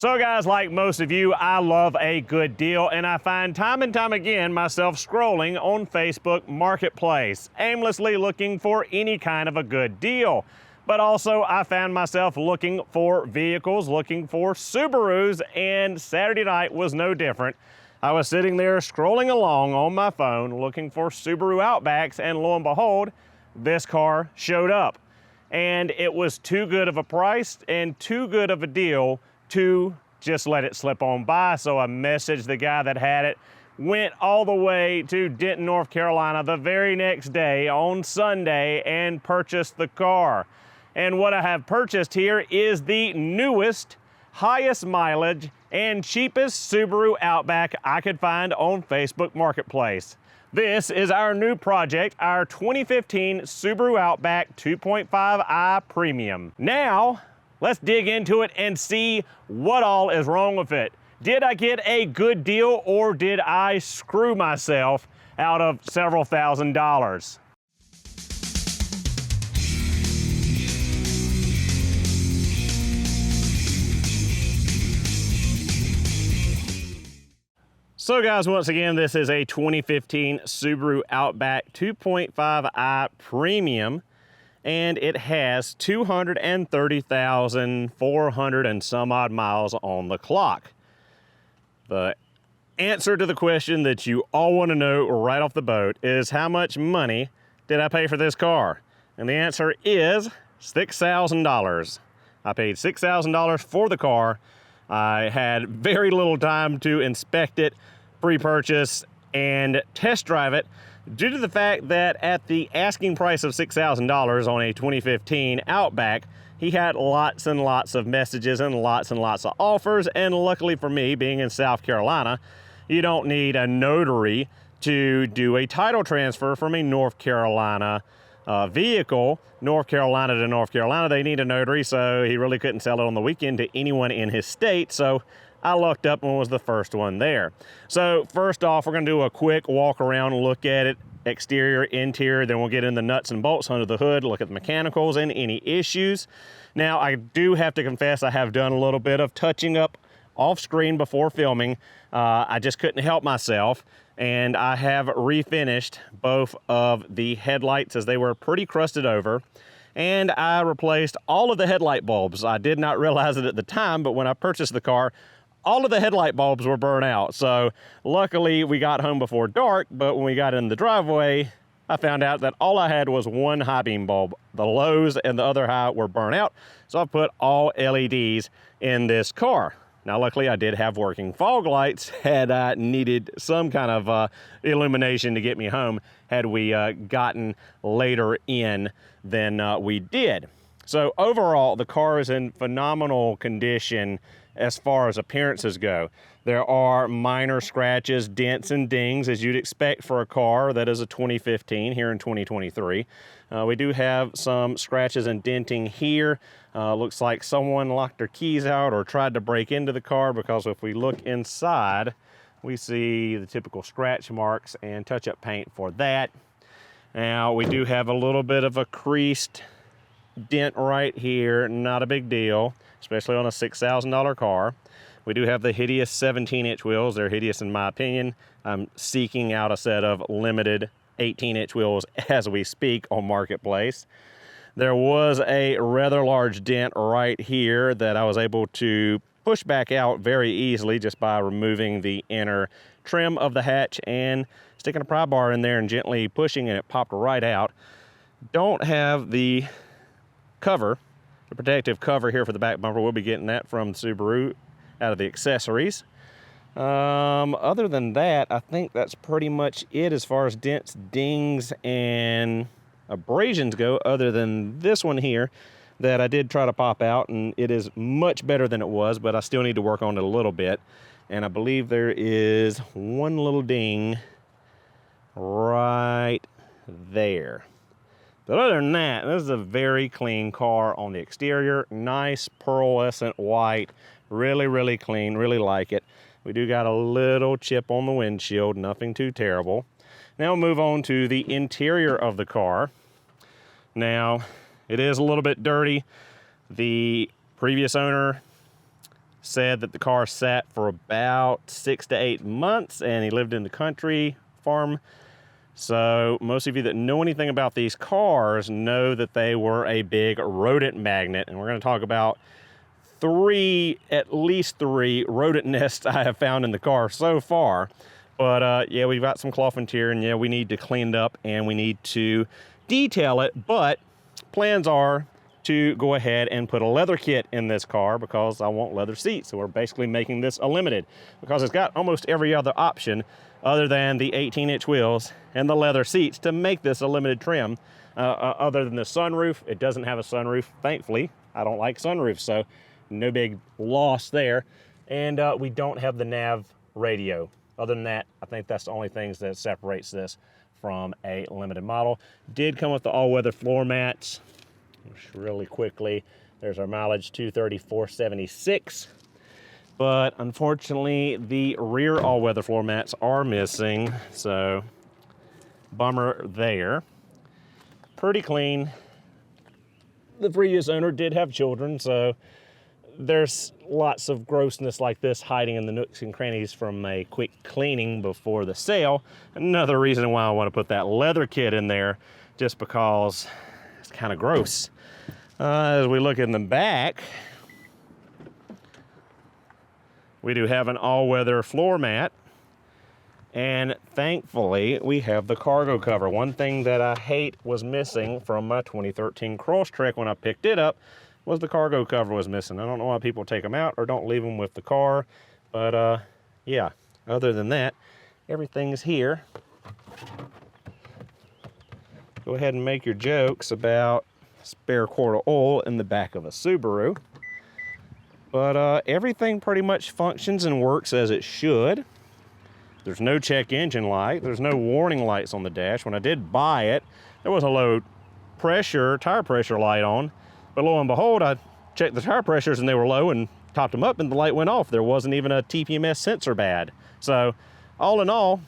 So guys, like most of you, I love a good deal, and I find time and time again myself scrolling on Facebook Marketplace, aimlessly looking for any kind of a good deal. But also I found myself looking for vehicles, looking for Subarus, and Saturday night was no different. I was sitting there scrolling along on my phone looking for Subaru Outbacks, and lo and behold, this car showed up. And it was too good of a price and too good of a deal to just let it slip on by. So I messaged the guy that had it, went all the way to Denton, North Carolina the very next day on Sunday and purchased the car. And what I have purchased here is the newest, highest mileage, and cheapest Subaru Outback I could find on Facebook Marketplace. This is our new project, our 2015 Subaru Outback 2.5i Premium. Now, let's dig into it and see what all is wrong with it. Did I get a good deal, or did I screw myself out of several $1,000s? So guys, once again, this is a 2015 Subaru Outback 2.5i Premium, and it has 230,400 and some odd miles on the clock. The answer to the question that you all want to know right off the boat is, how much money did I pay for this car? And the answer is $6,000. I paid $6,000 for the car. I had very little time to inspect it, pre-purchase, and test drive it, due to the fact that at the asking price of $6,000 on a 2015 Outback, he had lots and lots of messages and lots of offers. And luckily for me, being in South Carolina, you don't need a notary to do a title transfer from a North Carolina vehicle. North Carolina to North Carolina, they need a notary, so he really couldn't sell it on the weekend to anyone in his state. So I lucked up and was the first one there. So first off, we're gonna do a quick walk around and look at it, exterior, interior, then we'll get in the nuts and bolts under the hood, look at the mechanicals and any issues. Now, I do have to confess, I have done a little bit of touching up off screen before filming. I just couldn't help myself, and I have refinished both of the headlights as they were pretty crusted over, and I replaced all of the headlight bulbs. I did not realize it at the time, but when I purchased the car, all of the headlight bulbs were burnt out. So luckily we got home before dark, but when we got in the driveway, I found out that all I had was one high beam bulb. The lows and the other high were burnt out. So I put all LEDs in this car. Now, luckily I did have working fog lights had I needed some kind of illumination to get me home, had we gotten later in than we did. So overall, the car is in phenomenal condition as far as appearances go. There are minor scratches, dents, and dings, as you'd expect for a car that is a 2015 here in 2023. We do have some scratches and denting here. Looks like someone locked their keys out or tried to break into the car, because if we look inside, we see the typical scratch marks and touch-up paint for that. Now, we do have a little bit of a creased dent right here, not a big deal, especially on a $6,000 car. We do have the hideous 17-inch wheels. They're hideous in my opinion. I'm seeking out a set of limited 18-inch wheels as we speak on Marketplace. There was a rather large dent right here that I was able to push back out very easily just by removing the inner trim of the hatch and sticking a pry bar in there and gently pushing, and it popped right out. Don't have the cover, the protective cover here for the back bumper. We'll be getting that from Subaru out of the accessories. Other than that, I think that's pretty much it as far as dents, dings, and abrasions go, other than this one here that I did try to pop out, and it is much better than it was, but I still need to work on it a little bit. And I believe there is one little ding right there. But other than that, this is a very clean car on the exterior. Nice pearlescent white, really clean, really like it. We do got a little chip on the windshield, nothing too terrible. Now we'll move on to the interior of the car. Now, it is a little bit dirty. The previous owner said that the car sat for about 6 to 8 months, and he lived in the country farm. So most of you that know anything about these cars know that they were a big rodent magnet, and we're going to talk about at least three rodent nests I have found in the car so far. But yeah, we've got some cloth interior, and yeah, we need to clean it up and we need to detail it. But plans are to go ahead and put a leather kit in this car because I want leather seats. So we're basically making this a limited because it's got almost every other option other than the 18-inch wheels and the leather seats to make this a limited trim. Other than the sunroof, it doesn't have a sunroof. Thankfully, I don't like sunroofs, so no big loss there. And we don't have the nav radio. Other than that, I think that's the only things that separates this from a limited model. Did come with the all-weather floor mats. Just really quickly, there's our mileage, 234.76. But unfortunately, the rear all-weather floor mats are missing, so bummer there. Pretty clean. The previous owner did have children, so there's lots of grossness like this hiding in the nooks and crannies from a quick cleaning before the sale. Another reason why I want to put that leather kit in there, just because it's kind of gross. As we look in the back, we do have an all-weather floor mat, and thankfully we have the cargo cover. One thing that I hate was missing from my 2013 Crosstrek when I picked it up was the cargo cover was missing. I don't know why people take them out or don't leave them with the car, but yeah, other than that, everything's here. Go ahead and make your jokes about spare quart of oil in the back of a Subaru. But everything pretty much functions and works as it should. There's no check engine light. There's no warning lights on the dash. When I did buy it, there was a low pressure, tire pressure light on. But lo and behold, I checked the tire pressures and they were low and topped them up and the light went off. There wasn't even a TPMS sensor bad. So all in all,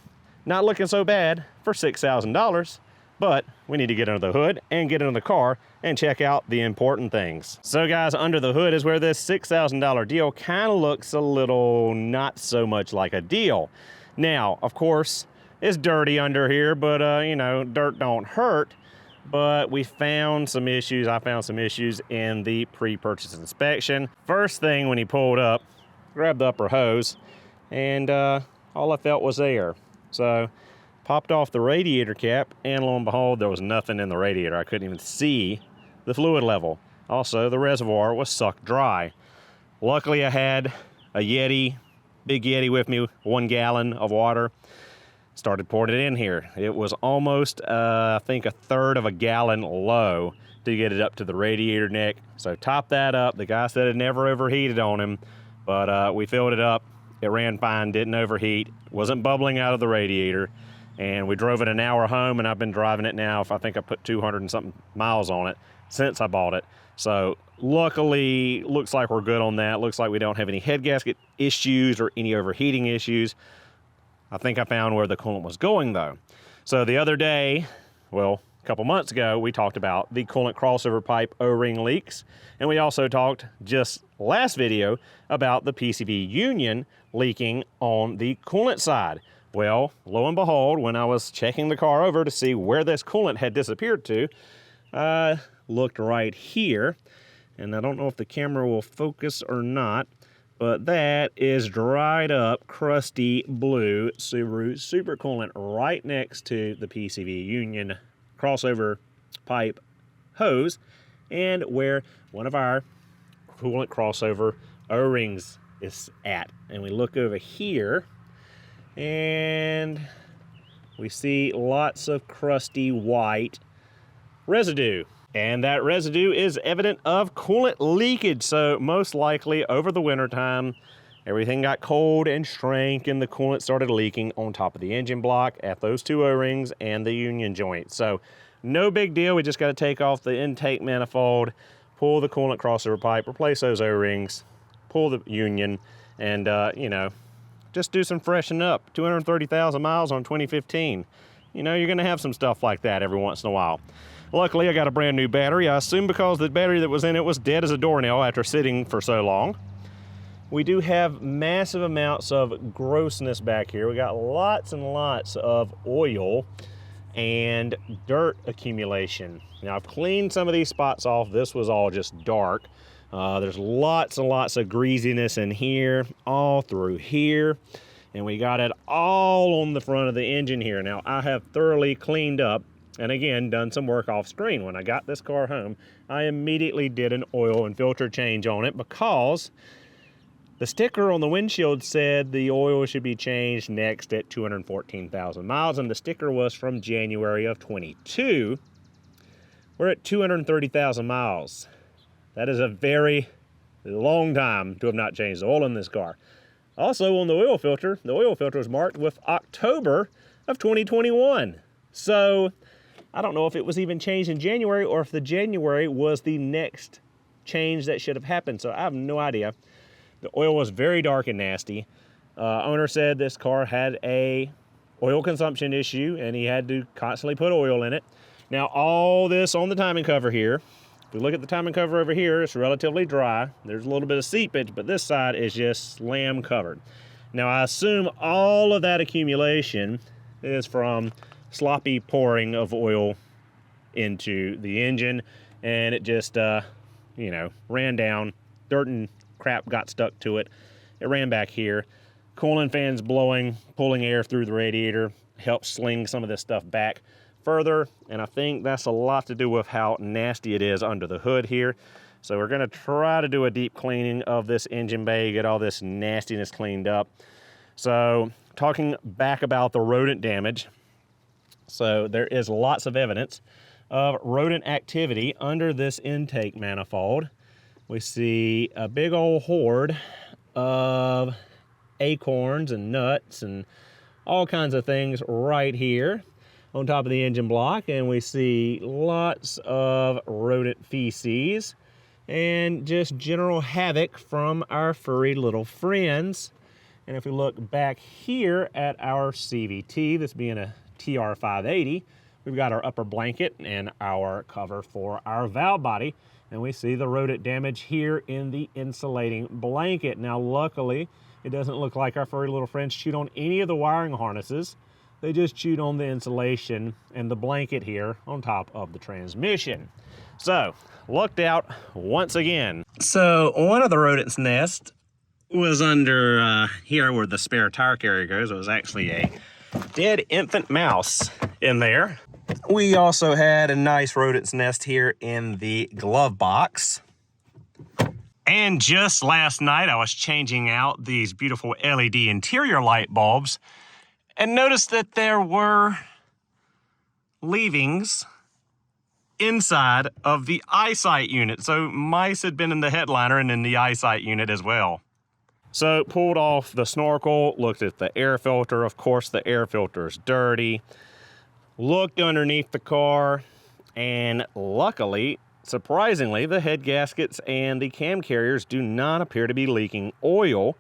not looking so bad for $6,000. But we need to get under the hood and get into the car and check out the important things. So guys, under the hood is where this $6,000 deal kind of looks a little not so much like a deal. Now, of course, it's dirty under here, but you know, dirt don't hurt. But we found some issues. I found some issues in the pre-purchase inspection. First thing when he pulled up, grabbed the upper hose, and all I felt was air. So popped off the radiator cap, and lo and behold, there was nothing in the radiator. I couldn't even see the fluid level. Also, the reservoir was sucked dry. Luckily, I had a Yeti, big Yeti with me, 1 gallon of water. Started pouring it in here. It was almost, I think, 1/3 of a gallon low to get it up to the radiator neck. So top that up. The guy said it never overheated on him, but we filled it up. It ran fine, didn't overheat, wasn't bubbling out of the radiator. And we drove it an hour home, and I've been driving it now. I think I put 200 and something miles on it since I bought it. So luckily, looks like we're good on that. Looks like we don't have any head gasket issues or any overheating issues. I think I found where the coolant was going though. So the other day, well, a couple months ago, we talked about the coolant crossover pipe O-ring leaks. And we also talked just last video about the PCV union leaking on the coolant side. Well, lo and behold, when I was checking the car over to see where this coolant had disappeared to, I looked right here, and I don't know if the camera will focus or not, but that is dried up, crusty blue Subaru super coolant right next to the PCV union crossover pipe hose, and where one of our coolant crossover O-rings is at. And we look over here, and we see lots of crusty white residue. And that residue is evident of coolant leakage. So most likely over the winter time, everything got cold and shrank and the coolant started leaking on top of the engine block at those 2 O-rings and the union joint. So no big deal. We just got to take off the intake manifold, pull the coolant crossover pipe, replace those O-rings, pull the union, and you know, just do some freshening up. 230,000 miles on 2015. You know, you're going to have some stuff like that every once in a while. Luckily, I got a brand new battery. I assume because the battery that was in it was dead as a doornail after sitting for so long. we do have massive amounts of grossness back here. We got lots and lots of oil and dirt accumulation. Now I've cleaned some of these spots off. This was all just dark. There's lots and lots of greasiness in here, all through here. And we got it all on the front of the engine here. Now I have thoroughly cleaned up and again done some work off screen. When I got this car home, I immediately did an oil and filter change on it because the sticker on the windshield said the oil should be changed next at 214,000 miles, and the sticker was from January of 22. We're at 230,000 miles. That is a very long time to have not changed the oil in this car. Also on the oil filter is marked with October of 2021. So I don't know if it was even changed in January or if the January was the next change that should have happened. So I have no idea. The oil was very dark and nasty. Owner said this car had a oil consumption issue and he had to constantly put oil in it. Now all this on the timing cover here, if we look at the timing cover over here, it's relatively dry. There's a little bit of seepage, but this side is just slam covered. Now I assume all of that accumulation is from sloppy pouring of oil into the engine, and it just, ran down. Dirt and crap got stuck to it. It ran back here. Cooling fans blowing, pulling air through the radiator, helps sling some of this stuff back further, and I think that's a lot to do with how nasty it is under the hood here. So we're gonna try to do a deep cleaning of this engine bay, get all this nastiness cleaned up. So talking back about the rodent damage, so there is lots of evidence of rodent activity under this intake manifold. We see a big old horde of acorns and nuts and all kinds of things right here on top of the engine block, and we see lots of rodent feces and just general havoc from our furry little friends. And if we look back here at our CVT, this being a TR580, we've got our upper blanket and our cover for our valve body, and we see the rodent damage here in the insulating blanket. Now luckily, it doesn't look like our furry little friends chewed on any of the wiring harnesses. They just chewed on the insulation and the blanket here on top of the transmission. So, looked out once again. So, one of the rodents' nests was under here where the spare tire carrier goes. It was actually a dead infant mouse in there. We also had a nice rodent's nest here in the glove box. And just last night, I was changing out these beautiful LED interior light bulbs and noticed that there were leavings inside of the eyesight unit. So mice had been in the headliner and in the eyesight unit as well. So pulled off the snorkel, looked at the air filter. Of course, the air filter is dirty. Looked underneath the car, and luckily, surprisingly, the head gaskets and the cam carriers do not appear to be leaking oil.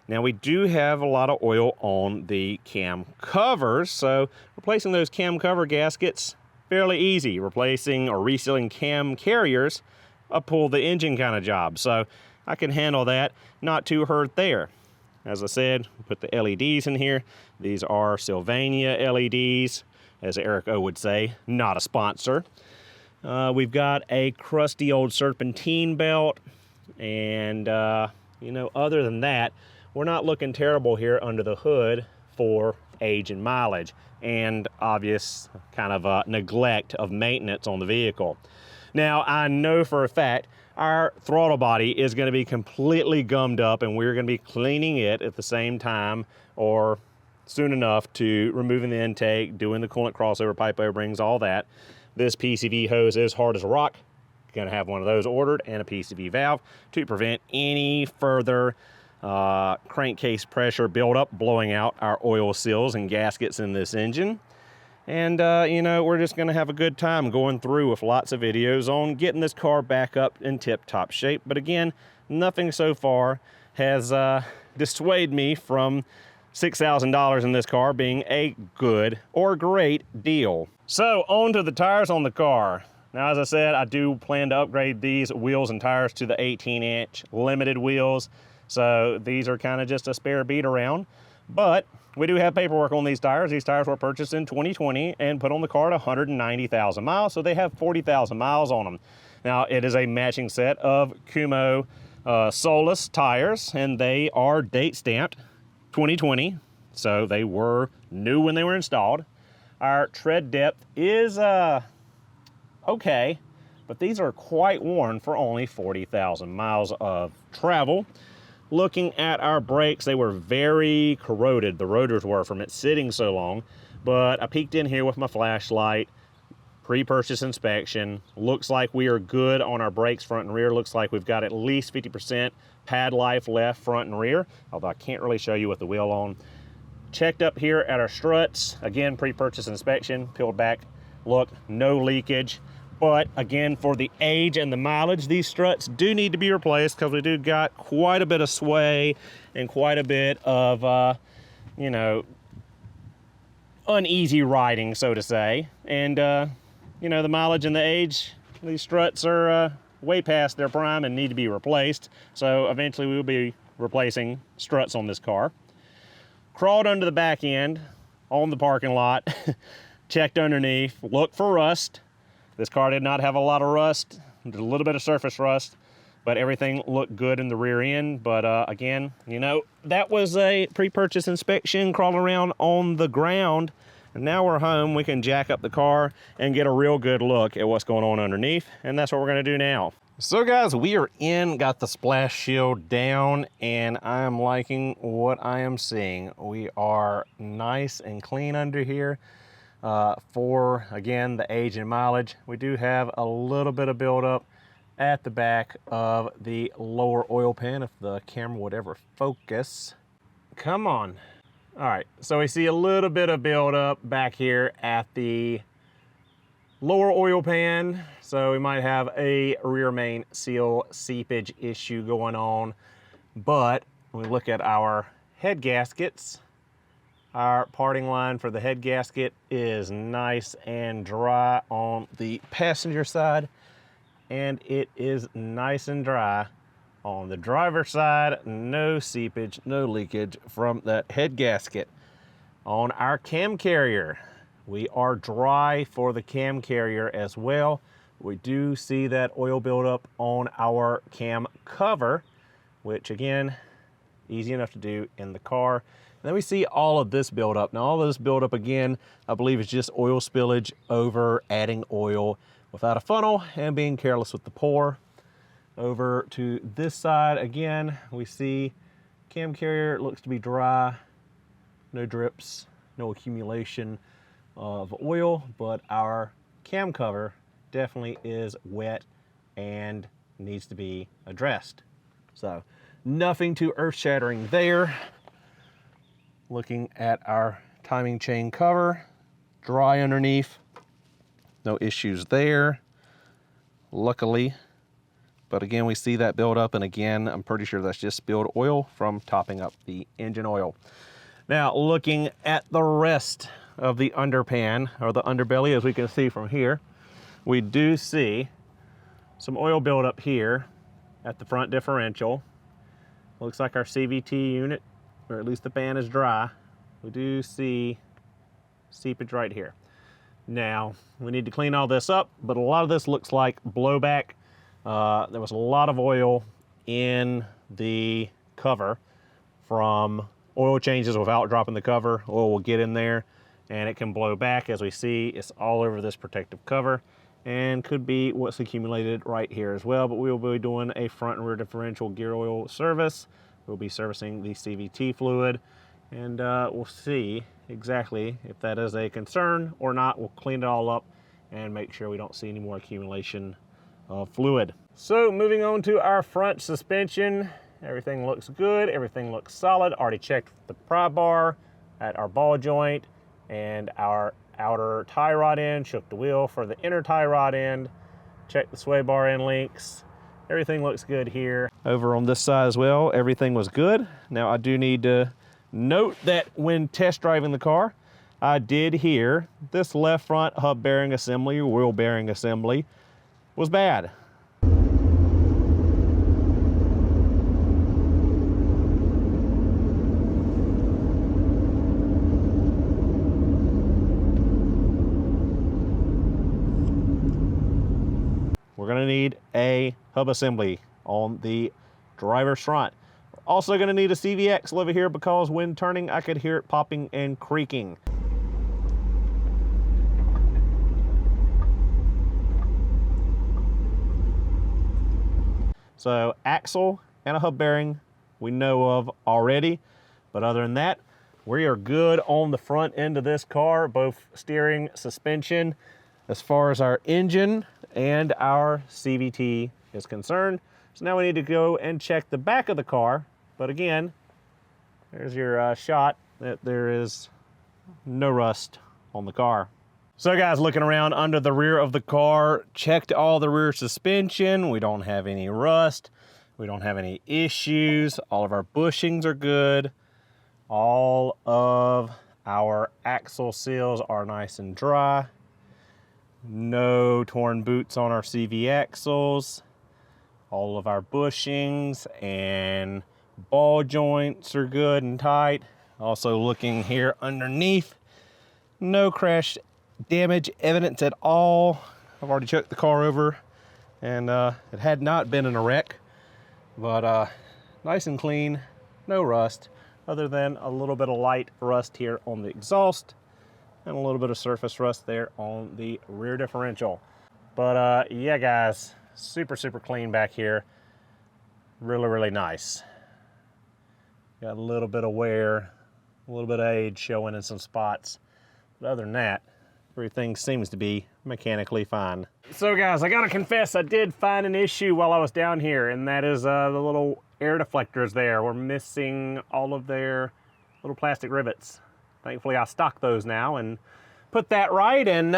Now we do have a lot of oil on the cam covers, so replacing those cam cover gaskets, fairly easy. Replacing or resealing cam carriers, a pull the engine kind of job. So I can handle that, not too hurt there. As I said, put the LEDs in here. These are Sylvania LEDs, as Eric O would say, not a sponsor. We've got a crusty old serpentine belt, and other than that, we're not looking terrible here under the hood for age and mileage and obvious kind of neglect of maintenance on the vehicle. Now, I know for a fact our throttle body is going to be completely gummed up, and we're going to be cleaning it at the same time or soon enough to removing the intake, doing the coolant crossover, pipe O-rings, all that. This PCV hose is hard as a rock. Going to have one of those ordered and a PCV valve to prevent any further crankcase pressure buildup, blowing out our oil seals and gaskets in this engine. And, we're just going to have a good time going through with lots of videos on getting this car back up in tip-top shape. But again, nothing so far has dissuaded me from $6,000 in this car being a good or great deal. So, on to the tires on the car. Now, as I said, I do plan to upgrade these wheels and tires to the 18-inch limited wheels. So these are kind of just a spare beat around, but we do have paperwork on these tires. These tires were purchased in 2020 and put on the car at 190,000 miles, so they have 40,000 miles on them. Now, it is a matching set of Kumho Solus tires, and they are date stamped 2020, so they were new when they were installed. Our tread depth is okay, but these are quite worn for only 40,000 miles of travel. Looking at our brakes, they were very corroded, the rotors were, from it sitting so long. But I peeked in here with my flashlight, pre-purchase inspection. Looks like we are good on our brakes front and rear. Looks like we've got at least 50% pad life left front and rear, although I can't really show you with the wheel on. Checked up here at our struts, again, pre-purchase inspection, peeled back, look, no leakage. But again, for the age and the mileage, these struts do need to be replaced because we do got quite a bit of sway and quite a bit of, you know, uneasy riding, so to say. And, you know, the mileage and the age, these struts are way past their prime and need to be replaced. So eventually we'll be replacing struts on this car. Crawled under the back end on the parking lot, checked underneath, looked for rust. This car did not have a lot of rust, a little bit of surface rust, but everything looked good in the rear end. But again, you know, that was a pre-purchase inspection, crawling around on the ground. And now we're home, we can jack up the car and get a real good look at what's going on underneath. And that's what we're gonna do now. So guys, we are in, got the splash shield down, and I am liking what I am seeing. We are nice and clean under here. For, again, the age and mileage. We do have a little bit of buildup at the back of the lower oil pan, if the camera would ever focus. Come on. All right, so we see a little bit of buildup back here at the lower oil pan. So we might have a rear main seal seepage issue going on. But when we look at our head gaskets, our parting line for the head gasket is nice and dry on the passenger side, and it is nice and dry on the driver's side. No seepage, no leakage from that head gasket. On our cam carrier, we are dry for the cam carrier as well. We do see that oil buildup on our cam cover, which again, easy enough to do in the car. And then we see all of this buildup. Now, all of this buildup, again, I believe is just oil spillage over adding oil without a funnel and being careless with the pour. Over to this side, again, we see cam carrier looks to be dry, no drips, no accumulation of oil, but our cam cover definitely is wet and needs to be addressed. So, nothing too earth-shattering there. Looking at our timing chain cover, dry underneath, no issues there, luckily. But again, we see that build up, and again, I'm pretty sure that's just spilled oil from topping up the engine oil. Now, looking at the rest of the underpan, or the underbelly, as we can see from here, we do see some oil buildup here at the front differential. Looks like our CVT unit, or at least the pan, is dry. We do see seepage right here. Now, we need to clean all this up, but a lot of this looks like blowback. There was a lot of oil in the cover from oil changes without dropping the cover. Oil will get in there and it can blow back. As we see, it's all over this protective cover and could be what's accumulated right here as well. But we will be doing a front and rear differential gear oil service. We'll be servicing the CVT fluid, and we'll see exactly if that is a concern or not. We'll clean it all up and make sure we don't see any more accumulation of fluid. So moving on to our front suspension, everything looks good, everything looks solid. Already checked the pry bar at our ball joint and our outer tie rod end, shook the wheel for the inner tie rod end, checked the sway bar end links. Everything looks good here. Over on this side as well, everything was good. Now I do need to note that when test driving the car, I did hear this left front hub bearing assembly, or wheel bearing assembly, was bad. need a hub assembly on the driver's front. We're also gonna need a CV axle over here because when turning, I could hear it popping and creaking. So axle and a hub bearing we know of already, but other than that, we are good on the front end of this car, both steering, suspension, as far as our engine and our CVT is concerned. So now we need to go and check the back of the car, but again, there's your shot that there is no rust on the car. So guys, looking around under the rear of the car, checked all the rear suspension. We don't have any rust. We don't have any issues. All of our bushings are good. All of our axle seals are nice and dry. No torn boots on our CV axles. All of our bushings and ball joints are good and tight. Also looking here underneath, no crash damage evidence at all. I've already checked the car over and it had not been in a wreck, but nice and clean, no rust, other than a little bit of light rust here on the exhaust and a little bit of surface rust there on the rear differential. But yeah guys, super clean back here. Really nice. Got a little bit of wear, a little bit of age showing in some spots, but other than that, everything seems to be mechanically fine. So guys, I gotta confess, I did find an issue while I was down here, and that is the little air deflectors there. We're missing all of their little plastic rivets. Thankfully, I stocked those now and put that right, and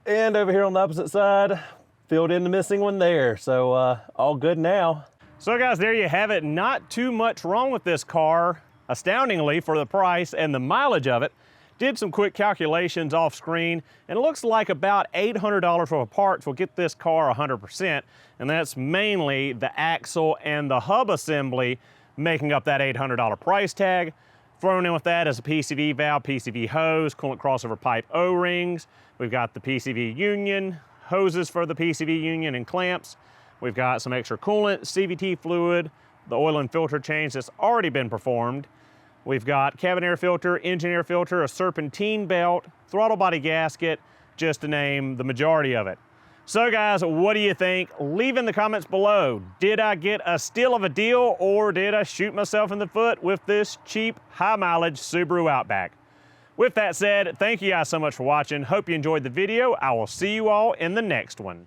over here on the opposite side, filled in the missing one there. So all good now. So guys, there you have it. Not too much wrong with this car, astoundingly, for the price and the mileage of it. Did some quick calculations off screen, and it looks like about $800 worth of parts will get this car 100%, and that's mainly the axle and the hub assembly making up that $800 price tag. Thrown in with that is a PCV valve, PCV hose, coolant crossover pipe O-rings. We've got the PCV union, hoses for the PCV union and clamps. We've got some extra coolant, CVT fluid, the oil and filter change that's already been performed. We've got cabin air filter, engine air filter, a serpentine belt, throttle body gasket, just to name the majority of it. So guys, what do you think? Leave in the comments below. Did I get a steal of a deal, or did I shoot myself in the foot with this cheap, high mileage Subaru Outback? With that said, thank you guys so much for watching. Hope you enjoyed the video. I will see you all in the next one.